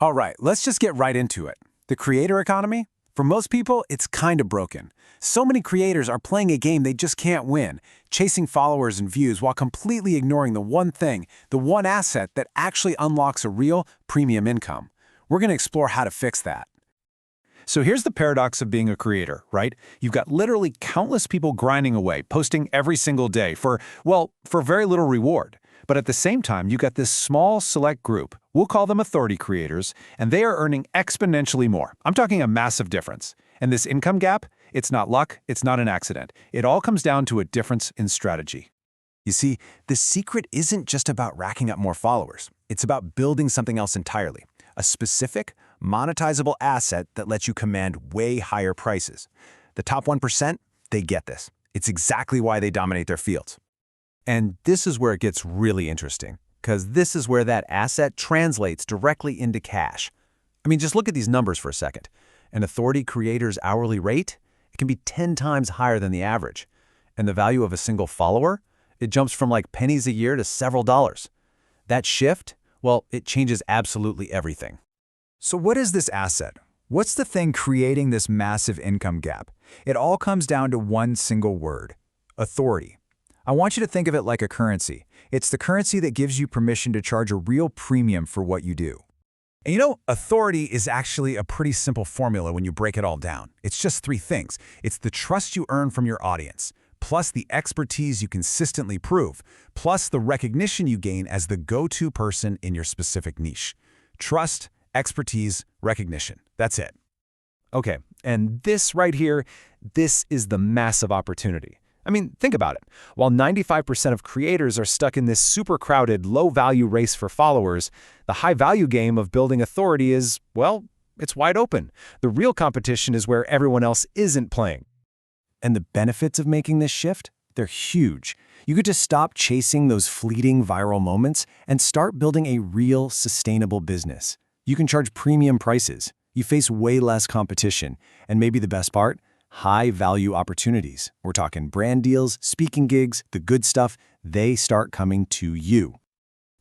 All right, let's just get right into it. The creator economy? For most people, it's kind of broken. So many creators are playing a game they just can't win, chasing followers and views while completely ignoring the one thing, the one asset that actually unlocks a real premium income. We're going to explore how to fix that. So here's the paradox of being a creator, right? You've got literally countless people grinding away, posting every single day for very little reward. But at the same time, you've got this small select group, we'll call them authority creators, and they are earning exponentially more. I'm talking a massive difference. And this income gap, it's not luck, it's not an accident. It all comes down to a difference in strategy. You see, the secret isn't just about racking up more followers. It's about building something else entirely. A specific, monetizable asset that lets you command way higher prices. The top 1%, they get this. It's exactly why they dominate their fields. And this is where it gets really interesting, because this is where that asset translates directly into cash. I mean, just look at these numbers for a second. An authority creator's hourly rate, it can be 10 times higher than the average. And the value of a single follower, it jumps from like pennies a year to several dollars. That shift, well, it changes absolutely everything. So what is this asset? What's the thing creating this massive income gap? It all comes down to one single word: authority. I want you to think of it like a currency. It's the currency that gives you permission to charge a real premium for what you do. And you know, authority is actually a pretty simple formula when you break it all down. It's just three things. It's the trust you earn from your audience, plus the expertise you consistently prove, plus the recognition you gain as the go-to person in your specific niche. Trust, expertise, recognition. That's it. Okay, and this right here, this is the massive opportunity. I mean, think about it. While 95% of creators are stuck in this super crowded, low-value race for followers, the high-value game of building authority is, well, it's wide open. The real competition is where everyone else isn't playing. And the benefits of making this shift? They're huge. You could just stop chasing those fleeting viral moments and start building a real, sustainable business. You can charge premium prices. You face way less competition. And maybe the best part? High-value opportunities. We're talking brand deals, speaking gigs, the good stuff. They start coming to you.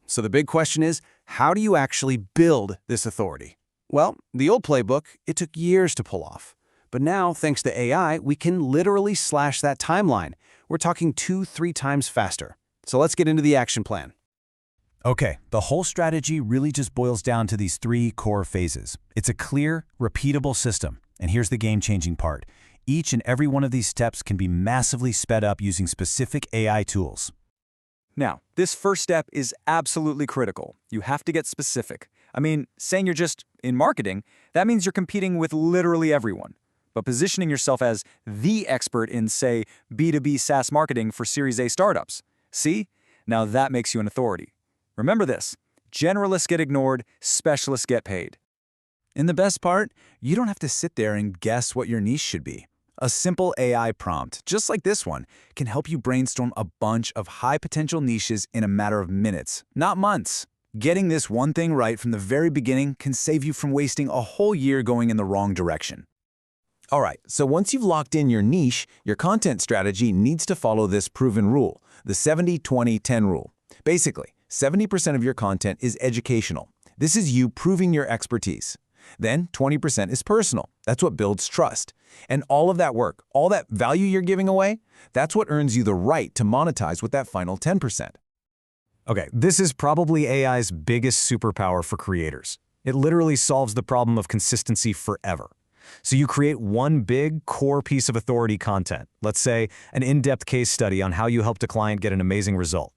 So the big question is, how do you actually build this authority? Well, the old playbook, it took years to pull off. But now, thanks to AI, we can literally slash that timeline. We're talking 2-3 times faster. So let's get into the action plan. Okay, the whole strategy really just boils down to these 3 core phases. It's a clear, repeatable system. And here's the game-changing part. Each and every one of these steps can be massively sped up using specific AI tools. Now, this first step is absolutely critical. You have to get specific. I mean, saying you're just in marketing, that means you're competing with literally everyone. But positioning yourself as the expert in, say, B2B SaaS marketing for Series A startups. See? Now that makes you an authority. Remember this: generalists get ignored, specialists get paid. And the best part, you don't have to sit there and guess what your niche should be. A simple AI prompt, just like this one, can help you brainstorm a bunch of high-potential niches in a matter of minutes, not months. Getting this one thing right from the very beginning can save you from wasting a whole year going in the wrong direction. All right, so once you've locked in your niche, your content strategy needs to follow this proven rule, the 70-20-10 rule. Basically, 70% of your content is educational. This is you proving your expertise. Then 20% is personal. That's what builds trust. And all of that work, all that value you're giving away, that's what earns you the right to monetize with that final 10%. Okay, this is probably AI's biggest superpower for creators. It literally solves the problem of consistency forever. So you create one big core piece of authority content, let's say an in-depth case study on how you helped a client get an amazing result.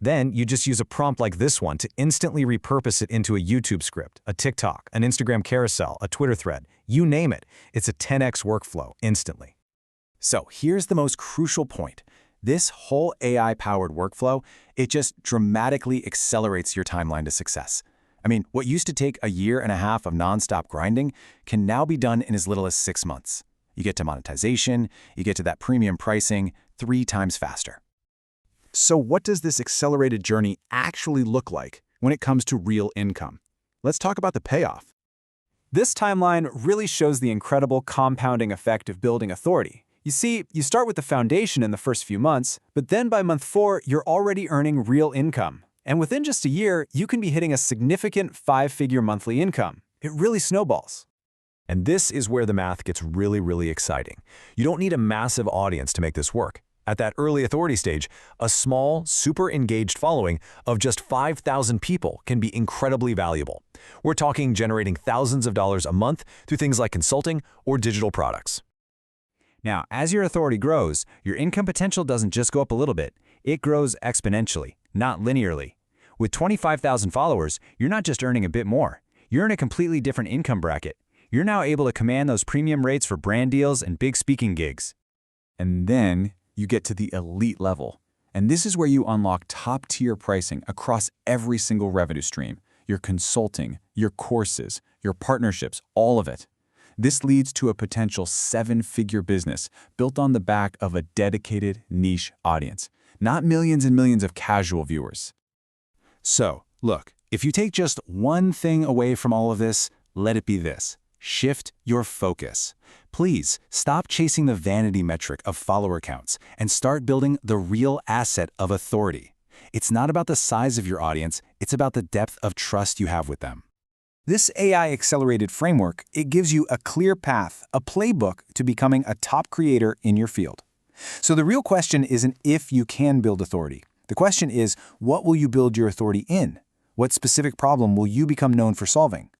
Then you just use a prompt like this one to instantly repurpose it into a YouTube script, a TikTok, an Instagram carousel, a Twitter thread, you name it. It's a 10x workflow instantly. So here's the most crucial point. This whole AI-powered workflow, it just dramatically accelerates your timeline to success. I mean, what used to take a year and a half of nonstop grinding can now be done in as little as 6 months. You get to monetization, you get to that premium pricing 3 times faster. So what does this accelerated journey actually look like when it comes to real income? Let's talk about the payoff. This timeline really shows the incredible compounding effect of building authority. You see, you start with the foundation in the first few months, but then by month 4, you're already earning real income. And within just a year, you can be hitting a significant 5-figure monthly income. It really snowballs. And this is where the math gets really, really exciting. You don't need a massive audience to make this work. At that early authority stage, a small, super engaged following of just 5,000 people can be incredibly valuable. We're talking generating thousands of dollars a month through things like consulting or digital products. Now, as your authority grows, your income potential doesn't just go up a little bit. It grows exponentially, not linearly. With 25,000 followers, you're not just earning a bit more. You're in a completely different income bracket. You're now able to command those premium rates for brand deals and big speaking gigs. And then you get to the elite level. And this is where you unlock top-tier pricing across every single revenue stream. Your consulting, your courses, your partnerships, all of it. This leads to a potential 7-figure business built on the back of a dedicated niche audience, not millions and millions of casual viewers. So, look, if you take just one thing away from all of this, let it be this. Shift your focus. Please stop chasing the vanity metric of follower counts and start building the real asset of authority. It's not about the size of your audience, it's about the depth of trust you have with them. This AI-accelerated framework, it gives you a clear path, a playbook to becoming a top creator in your field. So the real question isn't if you can build authority. The question is, what will you build your authority in? What specific problem will you become known for solving?